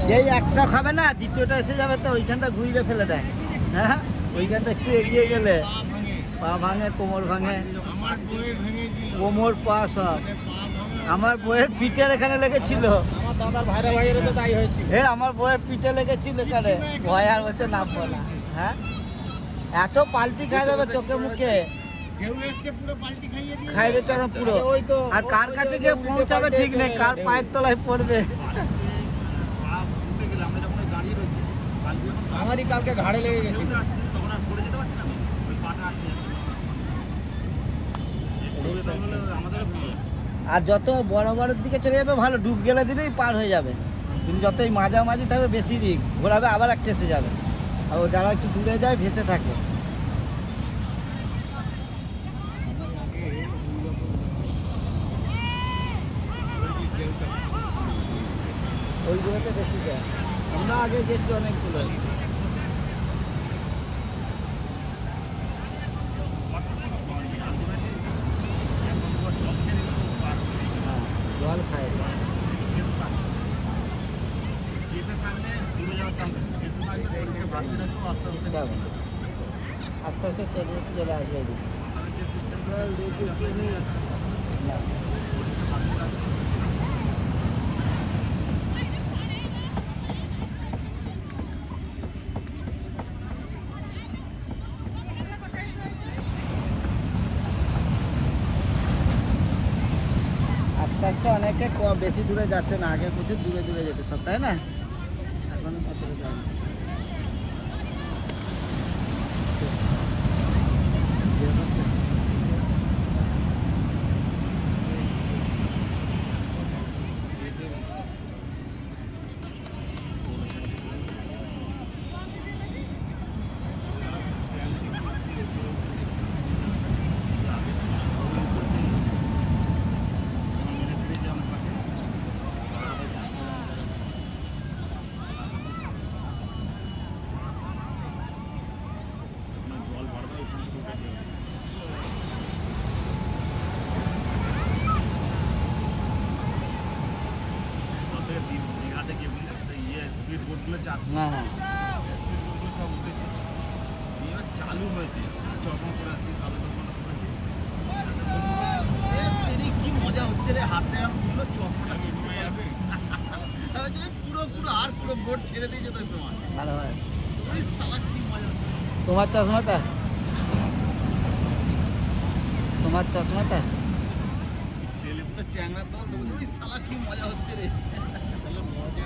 যেই একটা খাবে না দ্বিতীয়টা এসে যাবে তো ওইখানটা ঘুরিয়ে ফেলে দেয়। হ্যাঁ, ওইখানটা একটু এগিয়ে গেলে পা ভাঙে, কোমর ভাঙে, কোমর পা সব। আমার বইয়ের পিঠের এখানে লেগেছিল, আমার দাদার ভাইরা ভাইয়েরও তো তাই হয়েছিল। হ্যাঁ আমার বইয়ের পিঠে লেগেছিল এখানে, ভয় আর হচ্ছে নামবো না। হ্যাঁ, এত পাল্টি খাই দেবে চোখে মুখে, খাই দিচ্ছে না পুরো। আর কার কাছে গিয়ে পৌঁছাবে ঠিক নেই, কার পায়ের তলায় পড়বে। আমারই কালকে ঘাড়ে লেগে গেছিল। আর যত বড় বড়ের দিকে চলে যাবে ভালো, ডুব গেলে দিলেই পার হয়ে যাবে। কিন্তু যতই মাঝামাঝি থাকবে বেশি রিস্ক, ঘোরাবে আবার একটা এসে যাবে। আর যারা একটু দূরে যায় ভেসে থাকে। ওইগুলোতে বেশি যায়, আমরা আগে গেছি অনেকগুলো। জল খায় আস্তে আস্তে চলে আসবে। আস্তে আস্তে অনেকে বেশি দূরে যাচ্ছে না, আগে প্রচুর দূরে দূরে যেত সব, তাই না? এখন অতটা যায় না। হ্যাঁ হ্যাঁ, চালু হয়েছে, কি মজা হচ্ছে রে, হাতে চশমাটা ছিটতে যাবে পুরো পুরো আর পুরো বোর্ড ছেড়ে দিয়ে যেতে সময় ভালো হয়। ওই সালা কি মজা। তোমার চশমাটা, তোমার চশমাটা ছেলে পুরো চ্যাংড়া তো, ওই সালা কি মজা হচ্ছে রে। মজা